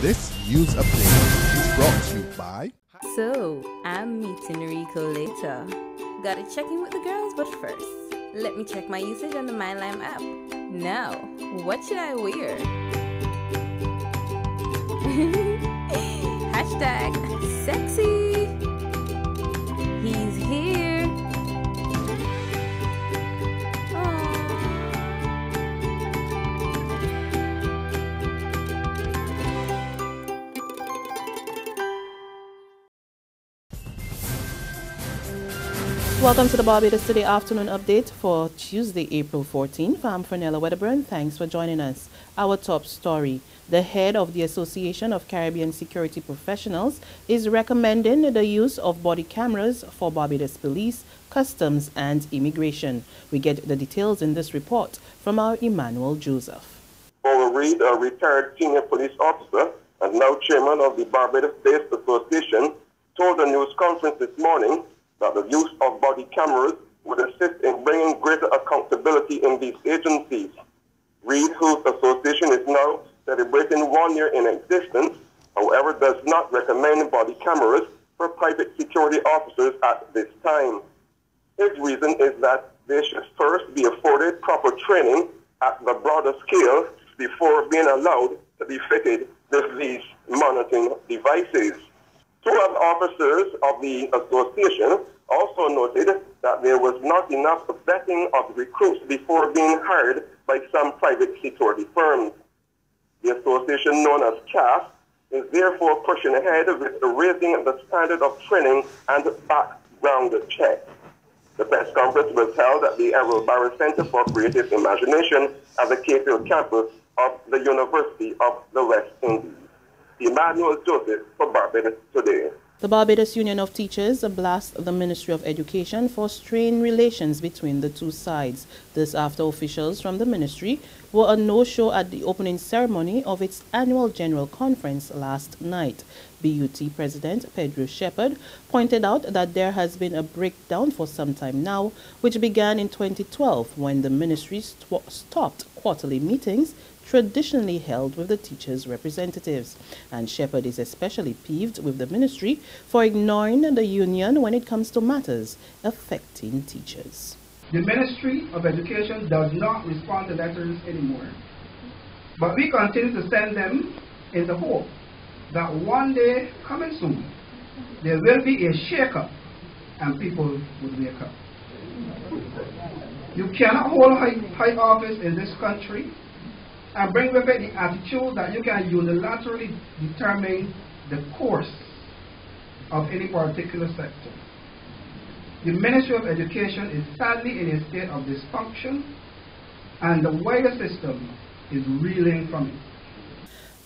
This news update is brought to you by... So, I'm meeting Rico later. Gotta check in with the girls, but first, let me check my usage on the MyLime app. Now, what should I wear? Hashtag sexy. He's here. Welcome to the Barbados Today afternoon update for Tuesday, April 14th. I'm Fernella Wedderburn. Thanks for joining us. Our top story. The head of the Association of Caribbean Security Professionals is recommending the use of body cameras for Barbados Police, Customs and Immigration. We get the details in this report from our Emmanuel Joseph. Paul Reed, a retired senior police officer and now chairman of the Barbados-based association, told a news conference this morning that the use of body cameras would assist in bringing greater accountability in these agencies. Reed, whose association is now celebrating 1 year in existence, however, does not recommend body cameras for private security officers at this time. His reason is that they should first be afforded proper training at the broader scale before being allowed to be fitted with these monitoring devices. Two of the officers of the association also noted that there was not enough vetting of recruits before being hired by some private security firms. The association, known as CASP, is therefore pushing ahead with raising the standard of training and background checks. The press conference was held at the Errol Barron Center for Creative Imagination at the Cape Hill campus of the University of the West Indies. Emmanuel Joseph for Barbados Today. The Barbados Union of Teachers blasts the Ministry of Education for strained relations between the two sides. This after officials from the ministry were a no-show at the opening ceremony of its annual General Conference last night. BUT President Pedro Shepherd pointed out that there has been a breakdown for some time now, which began in 2012 when the ministry stopped quarterly meetings traditionally held with the teachers' representatives. And Shepherd is especially peeved with the ministry for ignoring the union when it comes to matters affecting teachers. The Ministry of Education does not respond to letters anymore, but we continue to send them in the hope that one day, coming soon, there will be a shake-up and people will wake up. You cannot hold high office in this country and bring with it the attitude that you can unilaterally determine the course of any particular sector. The Ministry of Education is sadly in a state of dysfunction, and the wider system is reeling from it.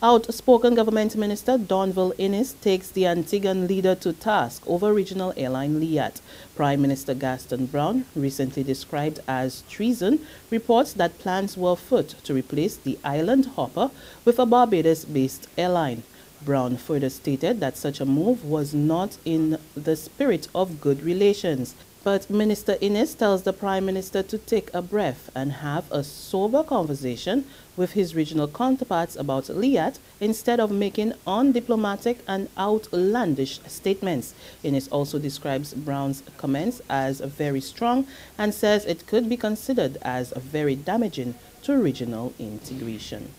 Outspoken Government Minister Donville Inniss takes the Antiguan leader to task over regional airline LIAT. Prime Minister Gaston Brown, recently described as treason, reports that plans were afoot to replace the island hopper with a Barbados-based airline. Brown further stated that such a move was not in the spirit of good relations. But Minister Inniss tells the Prime Minister to take a breath and have a sober conversation with his regional counterparts about LIAT instead of making undiplomatic and outlandish statements. Inniss also describes Brown's comments as very strong and says it could be considered as very damaging to regional integration.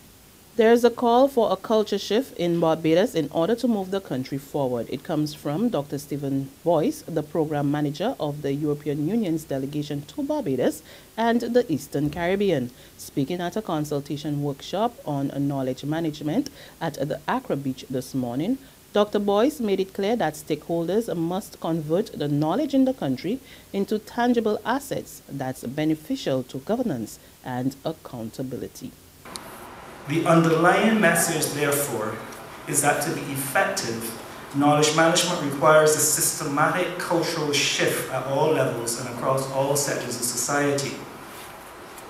There is a call for a culture shift in Barbados in order to move the country forward. It comes from Dr. Stephen Boyce, the program manager of the European Union's delegation to Barbados and the Eastern Caribbean. Speaking at a consultation workshop on knowledge management at the Accra Beach this morning, Dr. Boyce made it clear that stakeholders must convert the knowledge in the country into tangible assets that's beneficial to governance and accountability. The underlying message, therefore, is that to be effective, knowledge management requires a systematic cultural shift at all levels and across all sectors of society,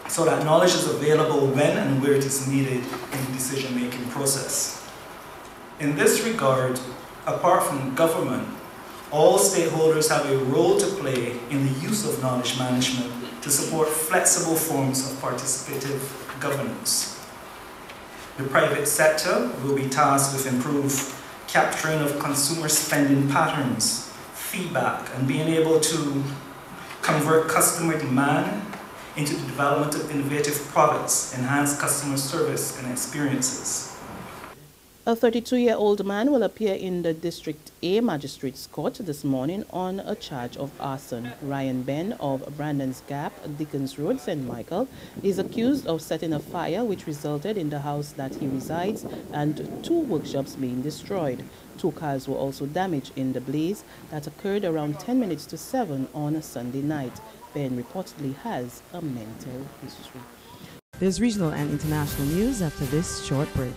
so that knowledge is available when and where it is needed in the decision-making process. In this regard, apart from government, all stakeholders have a role to play in the use of knowledge management to support flexible forms of participative governance. The private sector will be tasked with improved capturing of consumer spending patterns, feedback, and being able to convert customer demand into the development of innovative products, enhance customer service and experiences. A 32-year-old man will appear in the District A Magistrates Court this morning on a charge of arson. Ryan Ben of Brandon's Gap, Dickens Road, St. Michael, is accused of setting a fire which resulted in the house that he resides and 2 workshops being destroyed. 2 cars were also damaged in the blaze that occurred around 10 minutes to 7 on a Sunday night. Ben reportedly has a mental history. There's regional and international news after this short break.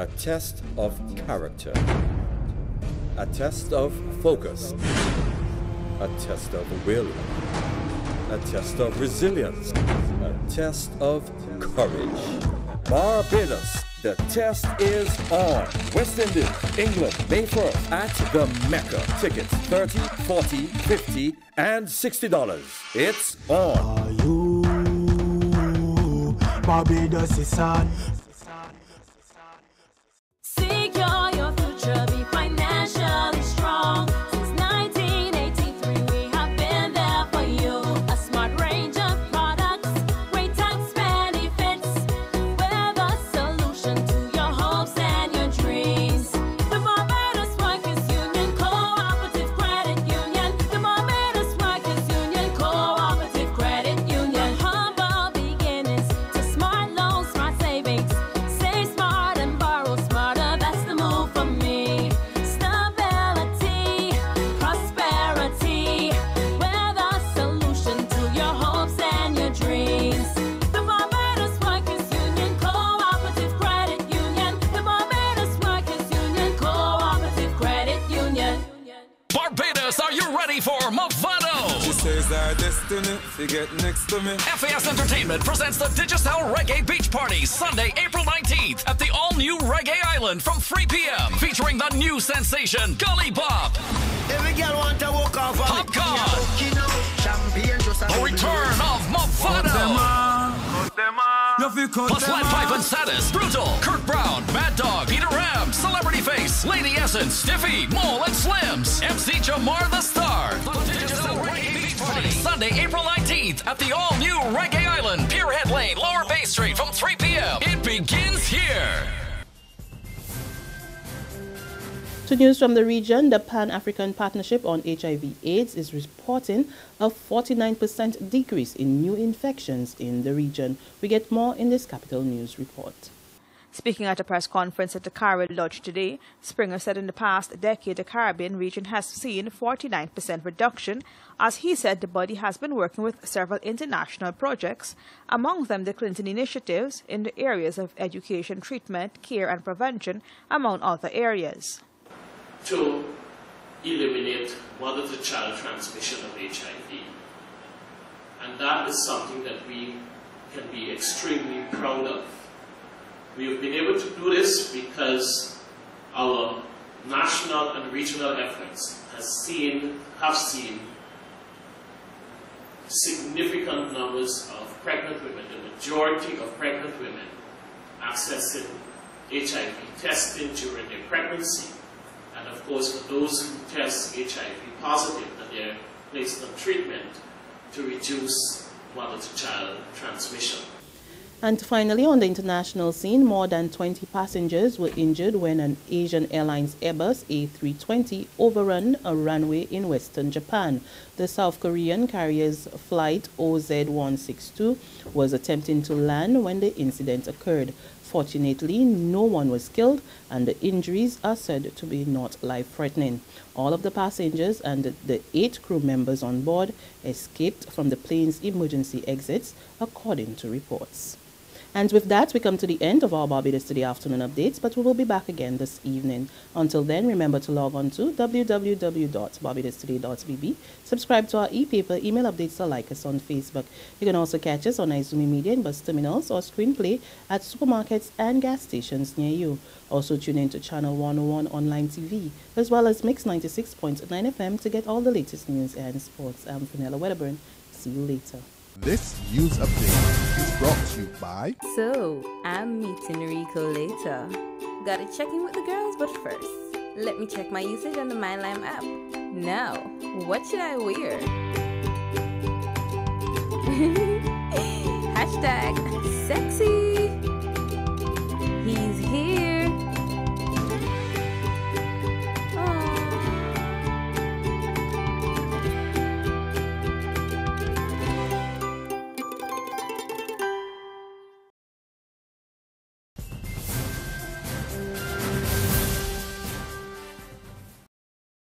A test of character, a test of focus, a test of will, a test of resilience, a test of courage. Barbados, the test is on. West Indies, England, May 1st at the Mecca. Tickets $30, $40, $50, and $60. It's on. Are you Barbados is on? Secure your future, be financially strong. Since 1983, we have been there for you. A smart range of products, great tax benefits. We're the solution to your hopes and your dreams. The Barbados Workers Union Cooperative Credit Union. The Barbados Workers Union Cooperative Credit Union. Humble beginnings to smart loans, smart savings. Save smart and borrow smarter. That's the move for me. Stability, prosperity. We're the solution to your hopes and your dreams. The Barbados Workers Union Cooperative Credit Union. The Barbados Workers Union Cooperative Credit Union. Barbados, are you ready for Movado? She says our destiny to get next to me. FAS Entertainment presents the Digicel Reggae Beach Party, Sunday, April 19th, at the all-new Reggae Island from 3 p.m. Featuring the new sensation, Gully Bob. Every girl want to walk off. Popcorn. Champagne just A return of Movado. Plus Lead Pipe and Satis, Brutal, Kirk Brown, Mad Dog, Peter Ram, Celebrity Face, Lady Essence, Stiffy, Mole, and Slims. MC Jamar the Star. The Digicel Reggae Beach Party, Sunday, April 19th, at the all-new Reggae Island, Pierhead Lane, Lower Bay Street from 3 p.m. It begins here. To news from the region, the Pan-African Partnership on HIV/AIDS is reporting a 49% decrease in new infections in the region. We get more in this Capital News report. Speaking at a press conference at the Caribbean Lodge today, Springer said in the past decade the Caribbean region has seen 49% reduction. As he said, the body has been working with several international projects, among them the Clinton initiatives in the areas of education, treatment, care and prevention, among other areas. To eliminate mother-to-child transmission of HIV. And that is something that we can be extremely proud of. We have been able to do this because our national and regional efforts have seen significant numbers of pregnant women, the majority of pregnant women accessing HIV testing during their pregnancy. And of course, for those who test HIV positive, that they're placed on treatment to reduce mother-to-child transmission. And finally, on the international scene, more than 20 passengers were injured when an Asian Airlines Airbus A320 overran a runway in western Japan. The South Korean carrier's flight OZ-162 was attempting to land when the incident occurred. Fortunately, no one was killed, and the injuries are said to be not life-threatening. All of the passengers and the 8 crew members on board escaped from the plane's emergency exits, according to reports. And with that, we come to the end of our Barbados Today afternoon updates, but we will be back again this evening. Until then, remember to log on to www.barbadostoday.bb, subscribe to our e-paper, email updates, or like us on Facebook. You can also catch us on Izumi Media in bus terminals or screenplay at supermarkets and gas stations near you. Also tune in to Channel 101 Online TV, as well as Mix 96.9 FM to get all the latest news and sports. I'm Fenella Wedderburn. See you later. This news update is brought to you by... So, I'm meeting Rico later. Gotta check in with the girls, but first, let me check my usage on the MyLime app. Now, what should I wear? Hashtag sexy. He's here.